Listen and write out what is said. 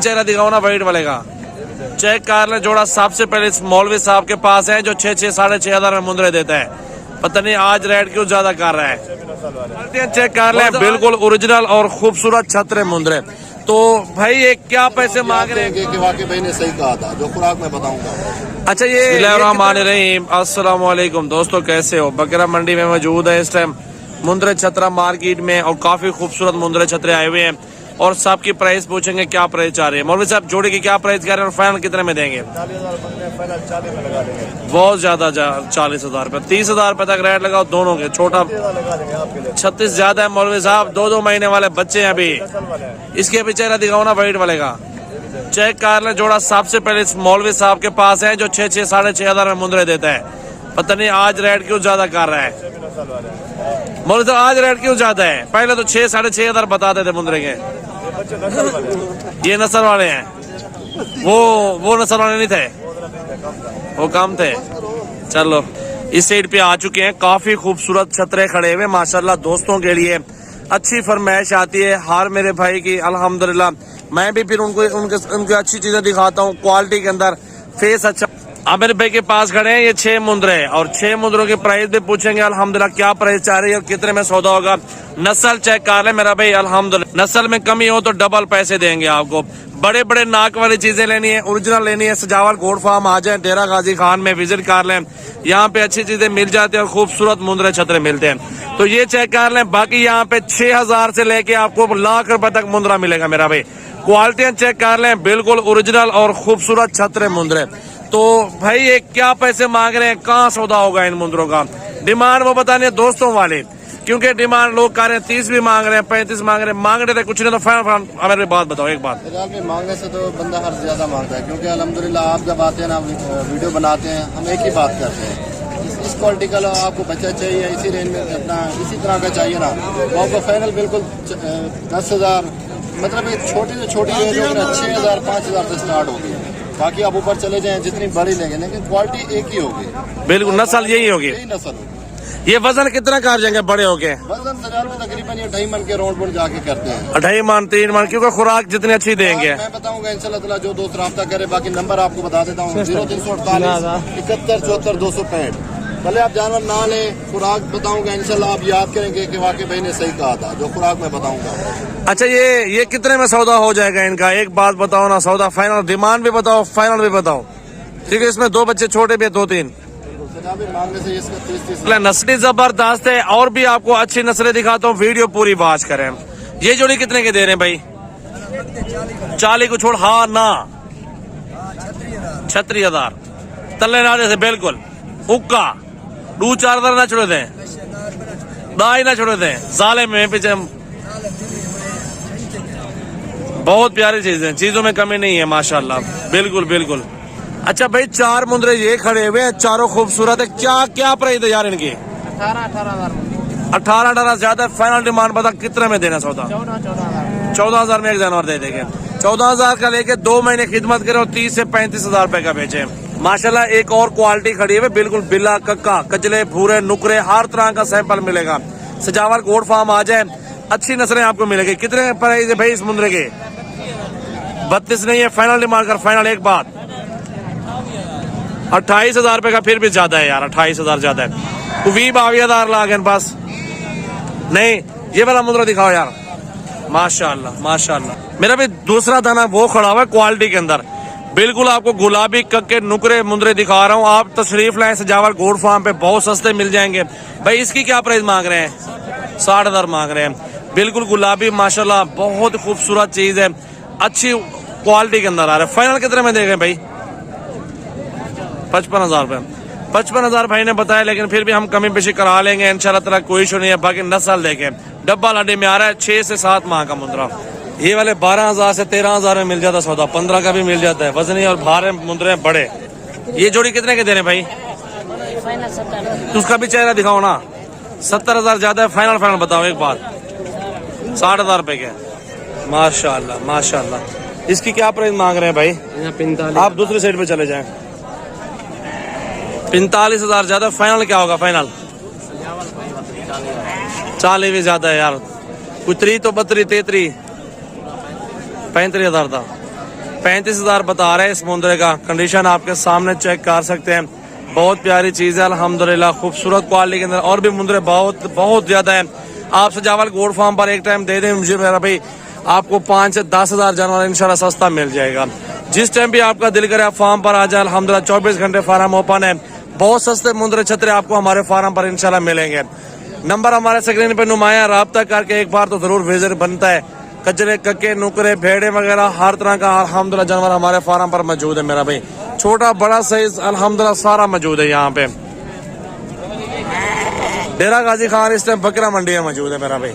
चेहरा दिखाओ ना वाइट वाले का। चेक कर ले जोड़ा सबसे पहले इस मौलवी साहब के पास है जो 6-6 साढ़े 6 हजार में मुंदरे देता है। पता नहीं आज रेट क्यों ज्यादा कर रहा है। चेक कर ले बिल्कुल ओरिजिनल और खूबसूरत छतरे मुंदरे। तो भाई ये क्या पैसे मांग रहे हैं कि वाकई भाई ने सही कहा था, जो खुराक मैं बताऊंगा। अच्छा ये बिस्मिल्लाहिर्रहमानिर्रहीम अस्सलाम वालेकुम दोस्तों, कैसे हो? बकरा मंडी में मौजूद है इस टाइम मुंदरे छतरा मार्केट में और काफी खूबसूरत मुंदरे छतरे आए हुए हैं और सबकी प्राइस पूछेंगे क्या प्राइस चाह रहे हैं। मौलवी साहब जोड़ी की क्या प्राइस कह रहे हैं और फाइनल कितने में देंगे? 40,000 में लगा देंगे। बहुत ज्यादा 40,000 रुपए 30,000 रुपए तक रेट लगाओ दोनों के। छोटा 36 ज्यादा है मौलवी साहब, 2-2 महीने वाले बच्चे हैं अभी। इसके अभी चेहरा दिखाओ ना वाइट वाले का। चेक कर ले जोड़ा सबसे पहले इस मौलवी साहब के पास है जो 6-6 साढ़े 6 हजार में मुंदरे देता है। पता नहीं आज रेट क्यों ज्यादा कर रहा है मौलवी साहब, आज रेट क्यों ज्यादा है? पहले तो 6 साढ़े 6 हजार बताते थे मुंदरे के। ये नस्ल वाले हैं, वो नस्ल वाले नहीं थे, वो कम थे। चलो इस साइड पे आ चुके हैं, काफी खूबसूरत छतरे खड़े हुए माशाल्लाह दोस्तों के लिए। अच्छी फरमाइश आती है हर मेरे भाई की अल्हम्दुलिल्लाह। मैं भी फिर उनकी अच्छी चीजें दिखाता हूँ क्वालिटी के अंदर, फेस अच्छा। अब मेरे भाई के पास खड़े हैं ये 6 मुंदरे और 6 मुंदरों की प्राइस भी पूछेंगे अल्हम्दुलिल्लाह क्या प्राइस चाह रही है और कितने में सौदा होगा। नस्ल चेक कर ले मेरा भाई, अल्हम्दुलिल्लाह नस्ल में कमी हो तो डबल पैसे देंगे आपको। बड़े बड़े नाक वाली चीजें लेनी है, ओरिजिनल लेनी है, सजावल गोड फार्म आ जाए, डेरा गाजी खान में विजिट कर लें, यहाँ पे अच्छी चीजें मिल जाती है और खूबसूरत मुंदरे छतरे मिलते हैं। तो ये चेक कर लें। बाकी यहाँ पे 6,000 से लेके आपको लाख रुपए तक मुंदरा मिलेगा मेरा भाई। क्वालिटियां चेक कर लें, बिल्कुल ओरिजिनल और खूबसूरत छतरे मुंदरे। तो भाई ये क्या पैसे मांग रहे हैं, कहाँ सौदा होगा इन मुंदरों का? डिमांड वो बताने दोस्तों वाले, क्योंकि डिमांड लोग कर रहे हैं 30 भी मांग रहे हैं, 35 मांग रहे हैं, मांग रहे थे कुछ नहीं। तो फाइनल हमारे बात बताओ एक बात। मांगने से तो बंदा हर ज्यादा मांगता है, क्योंकि अल्हम्दुलिल्लाह आप जब आते हैं ना वीडियो बनाते हैं, हम एक ही बात करते हैं, इस क्वालिटी का आपको बच्चा चाहिए, इसी रेंज में अपना इसी तरह का चाहिए ना, तो आपको फाइनल बिल्कुल 10,000 मतलब एक छोटी से छोटी रेंज में 6,000 5,000 से स्टार्ट होगी। बाकी आप ऊपर चले जाएं जितनी बड़ी लेंगे, लेकिन क्वालिटी एक ही होगी। बिल्कुल नस्ल यही होगी, यही नस्ल होगी। ये वजन कितना कर जाएंगे बड़े होके? वजन सजाल में तकरीबन 2.5 मन के राउंड पर जाके करते हैं। 2.5 मन 3 मन, क्योंकि खुराक जितनी अच्छी देंगे। मैं बताऊंगा इंशाल्लाह जो दोस्त राब्ता करे। बाकी नंबर आपको बता देता हूँ 0348 71 74 265। भले आप जानवर ना लें, खुराक बताऊंगा इंशाल्लाह आप याद करेंगे कि वाकई भाई ने सही कहा था, जो खुराक मैं बताऊंगा। अच्छा ये कितने में सौदा हो जाएगा इनका? एक बात बताओ ना, सौदा फाइनल, डिमांड भी बताओ, फाइनल भी बताओ, ठीक है? इसमें 2 बच्चे छोटे भी है, 2-3 मांगने से इसका 30 नस्लें जबरदस्त है और भी आपको अच्छी नस्लें दिखाता हूँ, वीडियो पूरी वॉच करें। ये जोड़ी कितने के दे रहे हैं भाई? 40 को छोड़, हाँ ना 36,000 तल्ले ना जैसे बिल्कुल उक्का 2-4 हजार ना छोड़े थे, दाई ना छोड़े थे, जाले में पीछे। बहुत प्यारी चीजें, चीजों में कमी नहीं है माशाल्लाह, बिल्कुल बिल्कुल। अच्छा भाई 4 मुंदरे ये खड़े हुए हैं, चारों खूबसूरत है। क्या प्राइस है यार इनकी? 18,000 ज्यादा। फाइनल डिमांड बता कितने में देना सौदा? 14,000 में एक जानवर दे देंगे। 14,000 का लेके 2 महीने खिदमत करे और 30 से 35,000 रुपए का बेचे। माशाल्लाह एक और क्वालिटी खड़ी है बिल्कुल, बिल्ला कक्का कचले भूरे नुकरे हर तरह का सैंपल मिलेगा। सजावल गोड फार्म आ जाए, अच्छी नस्लें आपको मिलेगी। कितने प्राइस है भाई इस मुंदरे के? 32 नहीं है, फाइनल डिमांड कर। फाइनल एक बात 28,000 रुपए का, फिर भी ज्यादा है यार, 28,000 ज्यादा है। 20,000 लागे बस नहीं। ये वाला मुंदरा दिखाओ यार, माशाल्लाह माशाल्लाह। मेरा भी दूसरा दाना वो खड़ा हुआ है क्वालिटी के अंदर, बिल्कुल आपको गुलाबी कक्के नुकरे मुंदरे दिखा रहा हूँ। आप तशरीफ लाए सजावल गोड फार्म पे, बहुत सस्ते मिल जाएंगे। भाई इसकी क्या प्राइस मांग रहे हैं? 60,000 मांग रहे हैं। बिल्कुल गुलाबी माशाल्लाह, बहुत खूबसूरत चीज है, अच्छी क्वालिटी के अंदर आ रहा है। फाइनल कितने में देंगे भाई? 55,000 रुपए। 55,000 भाई ने बताया, लेकिन फिर भी हम कमी पेशी करा लेंगे इंशाल्लाह ताला, कोई इशू नहीं है। बाकी नस्ल देखें, डब्बा लाडे में आ रहा है 6 से 7 माह का मुंदरा। ये वाले 12,000 से 13,000 में मिल जाता सौदा, 15 का भी मिल जाता है। वजनी और भारे मुंदरे बड़े। ये जोड़ी कितने के दे रहे भाई? तो उसका भी चेहरा दिखाओ ना। 70,000 ज्यादा है। फाइनल बताओ एक बात। 60,000 रुपए के माशाल्लाह माशाल्लाह। इसकी क्या प्राइस मांग रहे हैं भाई? 45। आप दूसरी साइड पे चले जाएं। 45,000 ज्यादा। फाइनल क्या होगा? फाइनल 40 भी ज्यादा है यार। कुछ 3 तो 32 33 35,000 था। 35,000 बता रहे हैं इस मुंदरे का। कंडीशन आपके सामने चेक कर सकते हैं, बहुत प्यारी चीज है अल्हम्दुलिल्लाह, खूबसूरत क्वालिटी के अंदर। और भी मुंदरे बहुत ज्यादा है। आप सजावल गोल्ड फार्म पर एक टाइम दे दें मुझे मेरा भाई, आपको 5 से 10,000 जानवर इंशाल्लाह सस्ता मिल जाएगा। जिस टाइम भी आपका दिल करे आप फार्म पर आ जाए, अल्हम्दुलिल्लाह 24 घंटे फार्म ओपन है। बहुत सस्ते मुंदरे छतरे आपको हमारे फार्म पर इंशाल्लाह मिलेंगे। नंबर हमारे स्क्रीन पे नुमाया, राब्ता करके एक बार तो जरूर विजिट बनता है। कचरे, कक्के, नुकरे, भेड़े वगैरह हर तरह का अल्हम्दुलिल्लाह जानवर हमारे फार्म पर मौजूद है मेरा भाई। छोटा बड़ा साइज अल्हम्दुलिल्लाह सारा मौजूद है यहाँ पे। डेरा गाजी खान इस टाइम बकरा मंडी में मौजूद है मेरा भाई।